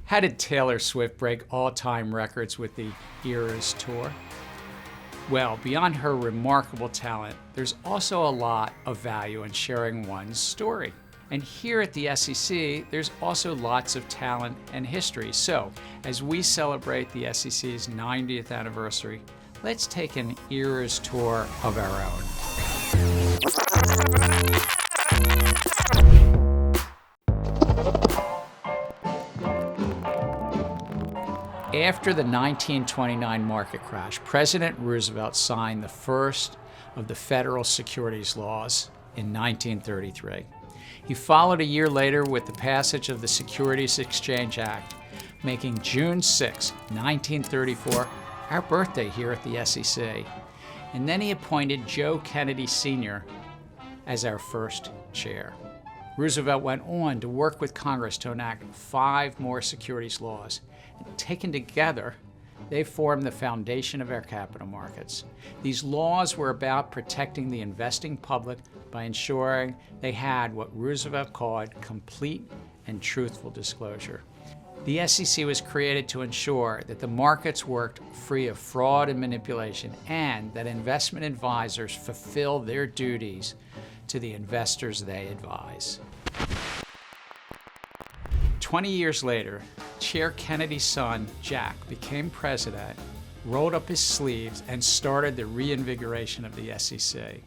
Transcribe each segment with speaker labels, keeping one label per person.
Speaker 1: How did Taylor Swift break all-time records with the Eras Tour? Well, beyond her remarkable talent, there's also a lot of value in sharing one's story. And here at the SEC, there's also lots of talent and history. So, as we celebrate the SEC's 90th anniversary, let's take an Eras tour of our own. After the 1929 market crash, President Roosevelt signed the first of the federal securities laws in 1933. He followed a year later with the passage of the Securities and Exchange Act, making June 6, 1934, our birthday here at the SEC. And then he appointed Joe Kennedy Sr. as our first chair. Roosevelt went on to work with Congress to enact 5 more securities laws. And taken together, they formed the foundation of our capital markets. These laws were about protecting the investing public by ensuring they had what Roosevelt called complete and truthful disclosure. The SEC was created to ensure that the markets worked free of fraud and manipulation, and that investment advisors fulfill their duties to the investors they advise. 20 years later, Chair Kennedy's son, Jack, became president, rolled up his sleeves, and started the reinvigoration of the SEC.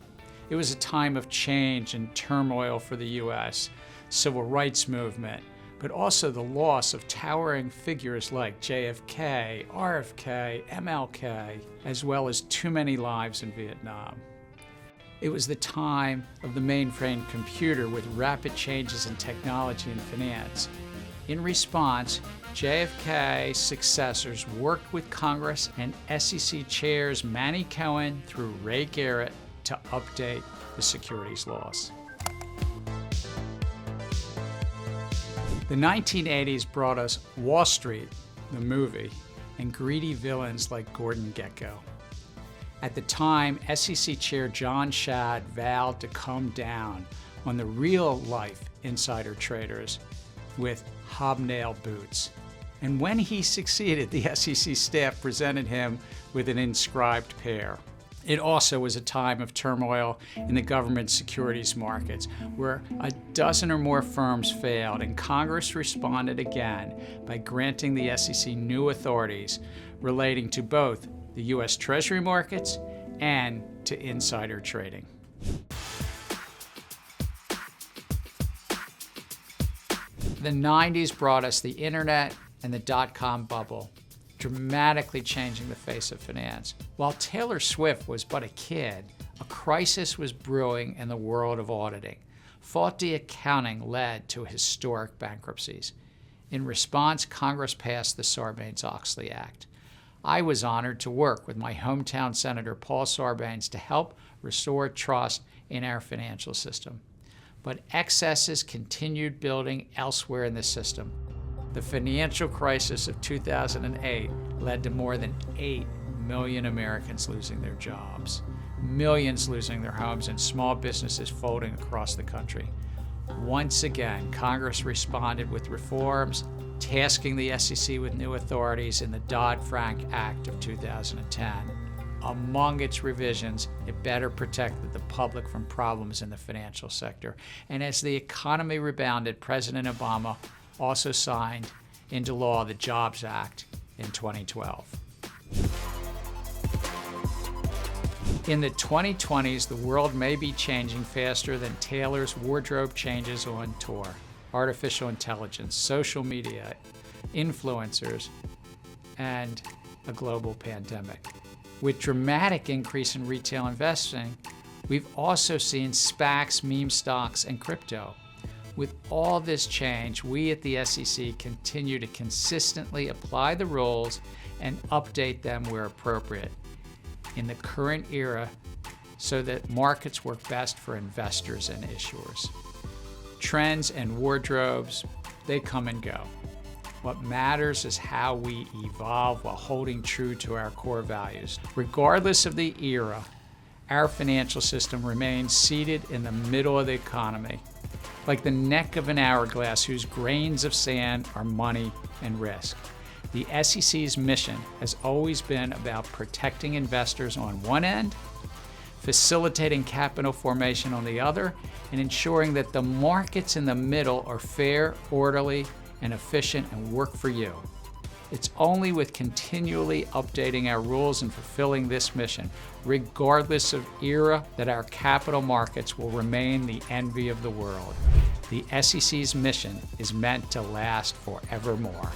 Speaker 1: It was a time of change and turmoil for the U.S., civil rights movement, but also the loss of towering figures like JFK, RFK, MLK, as well as too many lives in Vietnam. It was the time of the mainframe computer with rapid changes in technology and finance. In response, JFK's successors worked with Congress and SEC chairs Manny Cohen through Ray Garrett to update the securities laws. The 1980s brought us Wall Street, the movie, and greedy villains like Gordon Gekko. At the time, SEC Chair John Shad vowed to come down on the real-life insider traders with hobnail boots. And when he succeeded, the SEC staff presented him with an inscribed pair. It also was a time of turmoil in the government securities markets, where a dozen or more firms failed, and Congress responded again by granting the SEC new authorities relating to both the U.S. Treasury markets and to insider trading. The 90s brought us the internet and the dot-com bubble, dramatically changing the face of finance. While Taylor Swift was but a kid, a crisis was brewing in the world of auditing. Faulty accounting led to historic bankruptcies. In response, Congress passed the Sarbanes-Oxley Act. I was honored to work with my hometown Senator Paul Sarbanes to help restore trust in our financial system. But excesses continued building elsewhere in the system. The financial crisis of 2008 led to more than 8 million Americans losing their jobs, millions losing their homes, and small businesses folding across the country. Once again, Congress responded with reforms, tasking the SEC with new authorities in the Dodd-Frank Act of 2010. Among its revisions, it better protected the public from problems in the financial sector. And as the economy rebounded, President Obama also signed into law the Jobs Act in 2012. In the 2020s, the world may be changing faster than Taylor's wardrobe changes on tour. Artificial intelligence, social media, influencers, and a global pandemic. With dramatic increase in retail investing, we've also seen SPACs, meme stocks, and crypto. With all this change, we at the SEC continue to consistently apply the rules and update them where appropriate in the current era so that markets work best for investors and issuers. Trends and wardrobes, they come and go. What matters is how we evolve while holding true to our core values. Regardless of the era, our financial system remains seated in the middle of the economy, like the neck of an hourglass whose grains of sand are money and risk. The SEC's mission has always been about protecting investors on one end, facilitating capital formation on the other, and ensuring that the markets in the middle are fair, orderly, and efficient and work for you. It's only with continually updating our rules and fulfilling this mission, regardless of era, that our capital markets will remain the envy of the world. The SEC's mission is meant to last forevermore.